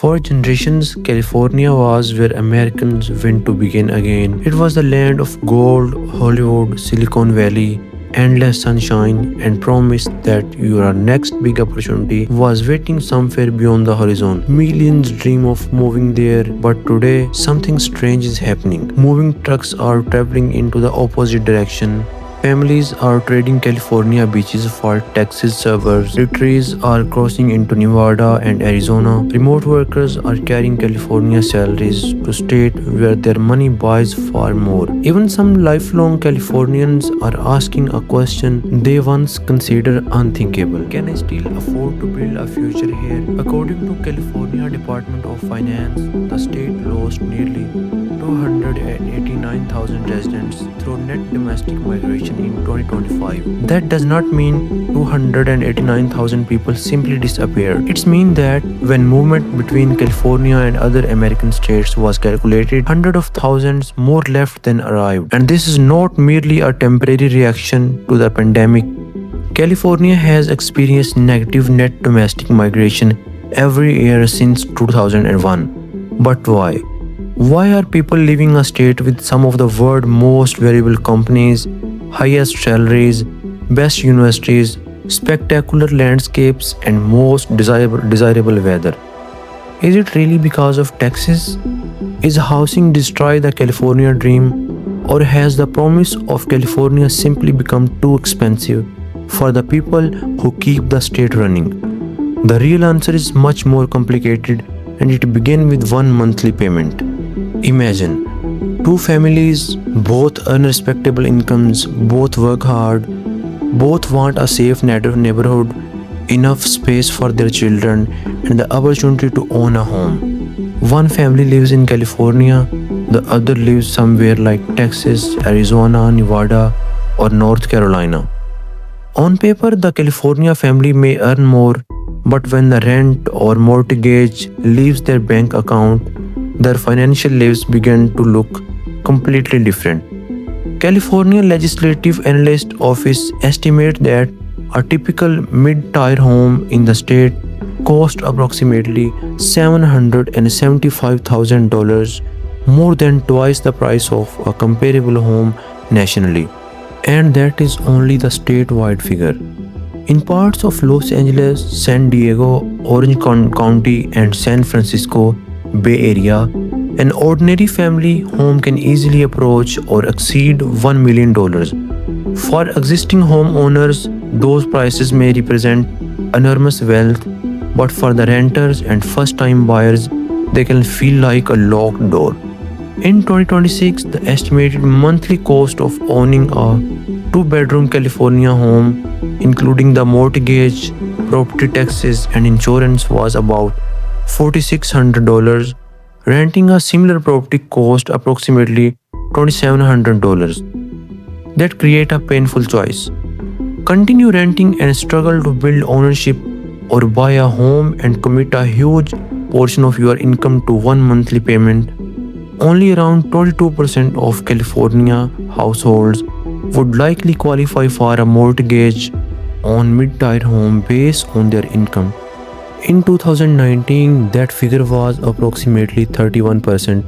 For generations, California was where Americans went to begin again. It was the land of gold, Hollywood, Silicon Valley, endless sunshine, and promise that your next big opportunity was waiting somewhere beyond the horizon. Millions dream of moving there, but today something strange is happening. Moving trucks are traveling into the opposite direction. Families are trading California beaches for Texas suburbs. Retirees are crossing into Nevada and Arizona. Remote workers are carrying California salaries to states where their money buys far more. Even some lifelong Californians are asking a question they once considered unthinkable. Can I still afford to build a future here? According to California Department of Finance, the state lost nearly 289,000 residents through net domestic migration in 2025. That does not mean 289,000 people simply disappeared. It means that when movement between California and other American states was calculated, hundreds of thousands more left than arrived. And this is not merely a temporary reaction to the pandemic. California has experienced negative net domestic migration every year since 2001. But why? Why are people leaving a state with some of the world's most valuable companies, highest salaries, best universities, spectacular landscapes, and most desirable weather? Is it really because of taxes? Is housing destroy the California dream? Or has the promise of California simply become too expensive for the people who keep the state running? The real answer is much more complicated, and it begins with one monthly payment. Imagine two families, both earn respectable incomes, both work hard, both want a safe neighborhood, enough space for their children, and the opportunity to own a home. One family lives in California, the other lives somewhere like Texas, Arizona, Nevada, or North Carolina. On paper, the California family may earn more, but when the rent or mortgage leaves their bank account, their financial lives begin to look completely different. California Legislative Analyst Office estimates that a typical mid-tier home in the state costs approximately $775,000, more than twice the price of a comparable home nationally. And that is only the statewide figure. In parts of Los Angeles, San Diego, Orange County, and San Francisco Bay Area, an ordinary family home can easily approach or exceed $1 million. For existing homeowners, those prices may represent enormous wealth, but for the renters and first-time buyers, they can feel like a locked door. In 2026, the estimated monthly cost of owning a two-bedroom California home, including the mortgage, property taxes, and insurance, was about $4,600. Renting a similar property cost approximately $2,700. That create a painful choice. Continue renting and struggle to build ownership, or buy a home and commit a huge portion of your income to one monthly payment. Only around 22% of California households would likely qualify for a mortgage on mid-tier home based on their income. In 2019, that figure was approximately 31%.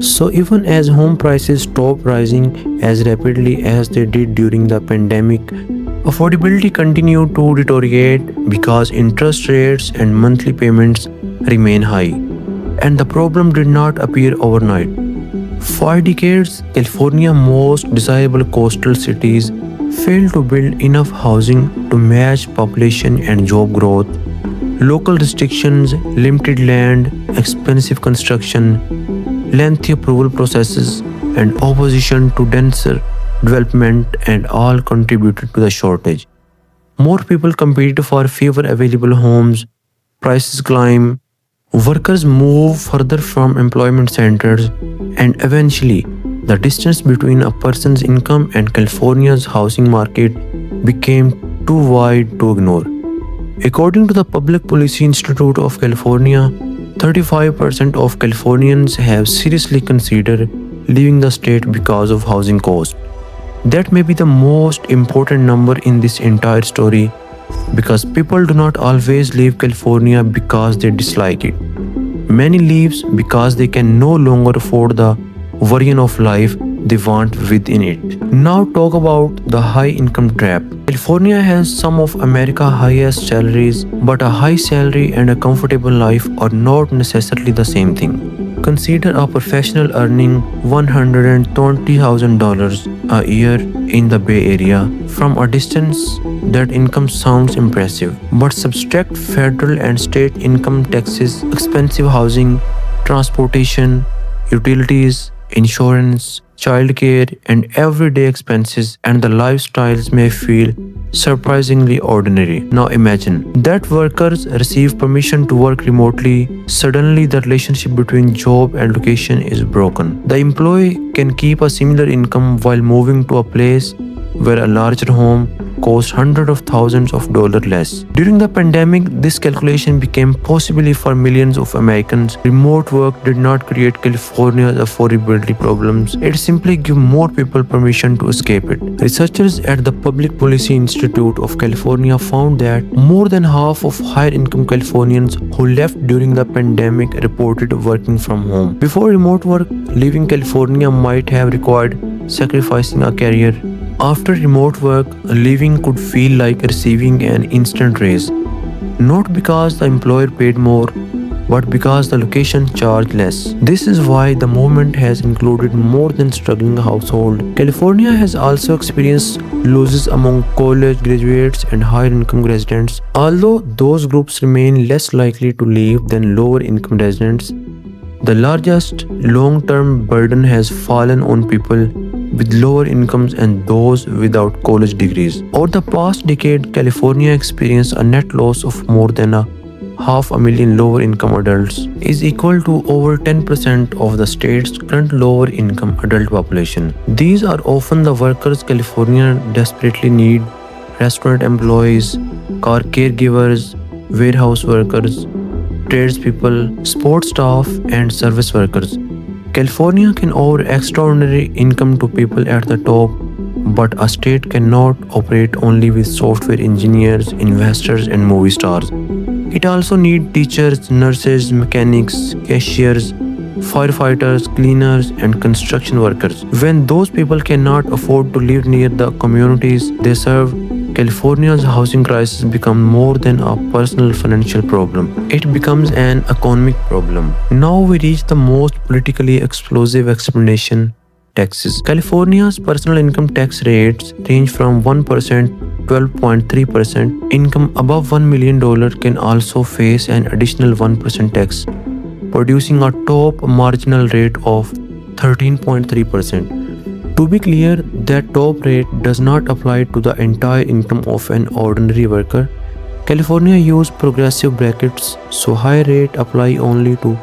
So even as home prices stopped rising as rapidly as they did during the pandemic, affordability continued to deteriorate because interest rates and monthly payments remain high. And the problem did not appear overnight. For decades, California's most desirable coastal cities failed to build enough housing to match population and job growth. Local restrictions, limited land, expensive construction, lengthy approval processes, and opposition to denser development and all contributed to the shortage. More people compete for fewer available homes, prices climb, workers move further from employment centers, and eventually, the distance between a person's income and California's housing market became too wide to ignore. According to the Public Policy Institute of California, 35% of Californians have seriously considered leaving the state because of housing costs. That may be the most important number in this entire story, because people do not always leave California because they dislike it. Many leaves because they can no longer afford the version of life they want within it. Now talk about the high income trap. California has some of America's highest salaries, but a high salary and a comfortable life are not necessarily the same thing. Consider a professional earning $120,000 a year in the Bay Area. From a distance, that income sounds impressive, but subtract federal and state income taxes, expensive housing, transportation, utilities, insurance, childcare, and everyday expenses, and the lifestyles may feel surprisingly ordinary. Now imagine that workers receive permission to work remotely. Suddenly, the relationship between job and location is broken. The employee can keep a similar income while moving to a place where a larger home costs hundreds of thousands of dollars less. During the pandemic, this calculation became possible for millions of Americans. Remote work did not create California's affordability problems. It simply gave more people permission to escape it. Researchers at the Public Policy Institute of California found that more than half of higher income Californians who left during the pandemic reported working from home. Before remote work, leaving California might have required sacrificing a career. After remote work, leaving could feel like receiving an instant raise, not because the employer paid more, but because the location charged less. This is why the movement has included more than struggling households. California has also experienced losses among college graduates and higher income residents. Although those groups remain less likely to leave than lower income residents, the largest long-term burden has fallen on people with lower incomes and those without college degrees. Over the past decade, California experienced a net loss of more than 500,000 lower income adults, is equal to over 10% of the state's current lower income adult population. These are often the workers California desperately need: restaurant employees, car caregivers, warehouse workers, tradespeople, sports staff, and service workers. California can offer extraordinary income to people at the top, but a state cannot operate only with software engineers, investors, and movie stars. It also needs teachers, nurses, mechanics, cashiers, firefighters, cleaners, and construction workers. When those people cannot afford to live near the communities they serve, California's housing crisis becomes more than a personal financial problem. It becomes an economic problem. Now we reach the most politically explosive explanation: taxes. California's personal income tax rates range from 1% to 12.3%. Income above $1 million can also face an additional 1% tax, producing a top marginal rate of 13.3%. To be clear, that top rate does not apply to the entire income of an ordinary worker. California uses progressive brackets, so high rate apply only to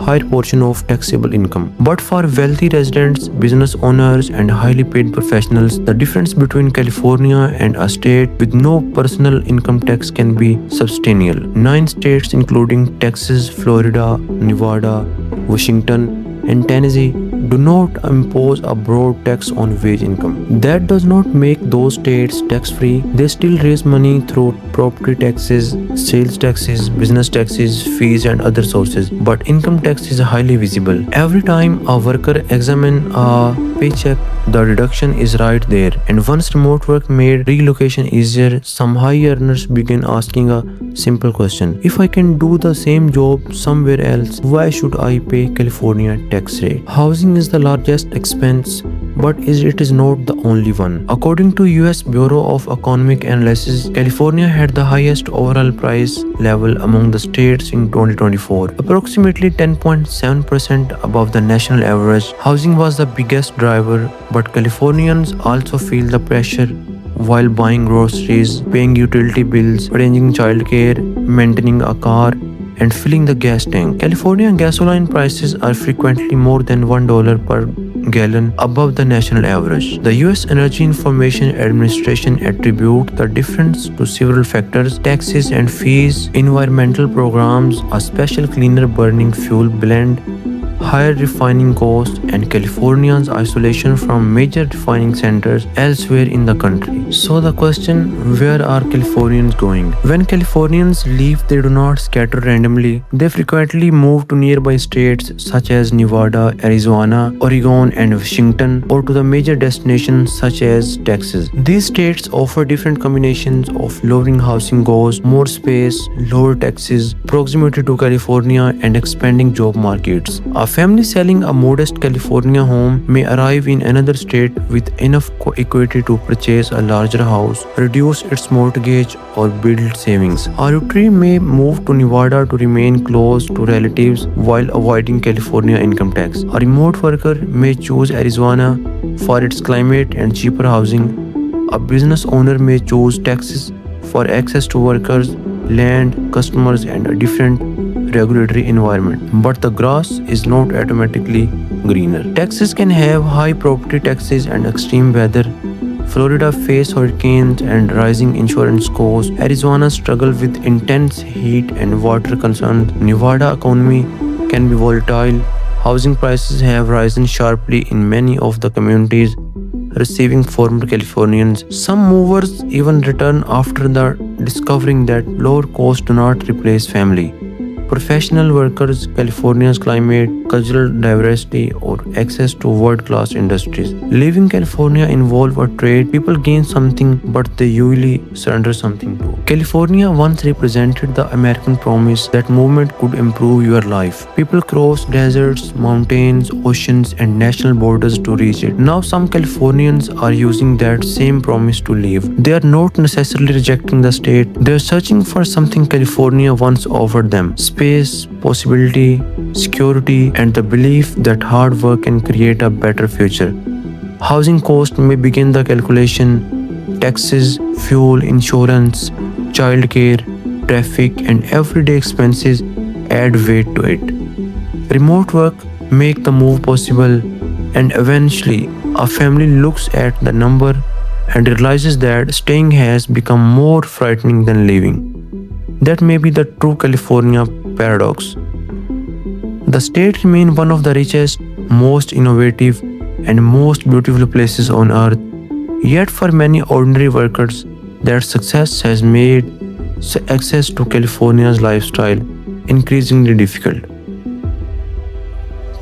higher portion of taxable income. But for wealthy residents, business owners, and highly paid professionals, the difference between California and a state with no personal income tax can be substantial. 9 states, including Texas, Florida, Nevada, Washington, and Tennessee, do not impose a broad tax on wage income. That does not make those states tax-free. They still raise money through property taxes, sales taxes, business taxes, fees, and other sources. But income tax is highly visible. Every time a worker examines a paycheck, the deduction is right there. And once remote work made relocation easier, some high earners begin asking a simple question: if I can do the same job somewhere else, why should I pay California tax rate? Housing is the largest expense, but it is not the only one. According to US Bureau of Economic Analysis, California had the highest overall price level among the states in 2024, approximately 10.7% above the national average. Housing was the biggest driver, but Californians also feel the pressure while buying groceries, paying utility bills, arranging childcare, maintaining a car, and filling the gas tank. California gasoline prices are frequently more than $1 per gallon above the national average. The US Energy Information Administration attributes the difference to several factors: taxes and fees, environmental programs, a special cleaner burning fuel blend, higher refining costs, and California's isolation from major refining centers elsewhere in the country. So the question, where are Californians going? When Californians leave, they do not scatter randomly. They frequently move to nearby states such as Nevada, Arizona, Oregon, and Washington, or to the major destinations such as Texas. These states offer different combinations of lowering housing costs, more space, lower taxes, proximity to California, and expanding job markets. A family selling a modest California home may arrive in another state with enough equity to purchase a larger house, reduce its mortgage, or build savings. A retiree may move to Nevada to remain close to relatives while avoiding California income tax. A remote worker may choose Arizona for its climate and cheaper housing. A business owner may choose Texas for access to workers, land, customers, and a different regulatory environment. But the grass is not automatically greener. Texas can have high property taxes and extreme weather. Florida face hurricanes and rising insurance costs. Arizona struggle with intense heat and water concerns. Nevada economy can be volatile. Housing prices have risen sharply in many of the communities receiving former Californians. Some movers even return after discovering that lower costs do not replace family. Professional workers, California's climate, cultural diversity, or access to world-class industries. Leaving California involves a trade. People gain something, but they usually surrender something too. California once represented the American promise that movement could improve your life. People crossed deserts, mountains, oceans, and national borders to reach it. Now some Californians are using that same promise to leave. They are not necessarily rejecting the state. They are searching for something California once offered them: space, possibility, security, and the belief that hard work can create a better future. Housing cost may begin the calculation. Taxes, fuel, insurance, childcare, traffic, and everyday expenses add weight to it. Remote work make the move possible, and eventually a family looks at the number and realizes that staying has become more frightening than leaving. That may be the true California paradox. The state remains one of the richest, most innovative, and most beautiful places on earth. Yet for many ordinary workers, that success has made access to California's lifestyle increasingly difficult.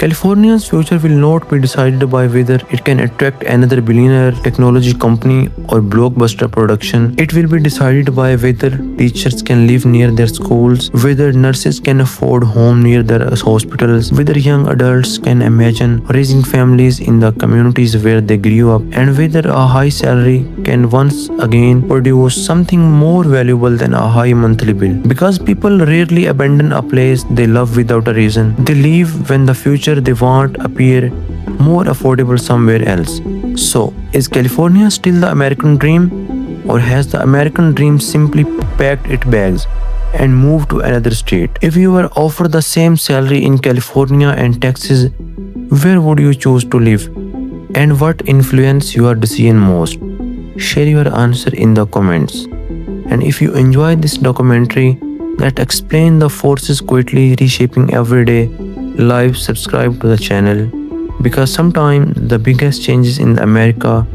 California's future will not be decided by whether it can attract another billionaire, technology company, or blockbuster production. It will be decided by whether teachers can live near their schools, whether nurses can afford home near their hospitals, whether young adults can imagine raising families in the communities where they grew up, and whether a high salary can once again produce something more valuable than a high monthly bill. Because people rarely abandon a place they love without a reason. They leave when the future they want appear more affordable somewhere else. So, is California still the American dream, or has the American dream simply packed its bags and moved to another state? If you were offered the same salary in California and Texas, where would you choose to live? And what influenced your decision most? Share your answer in the comments. And if you enjoyed this documentary that explains the forces quietly reshaping everyday life, subscribe to the channel, because sometimes the biggest changes in America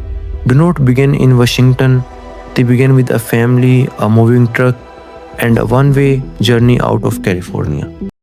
do not begin in Washington. They begin with a family, a moving truck, and a one-way journey out of California.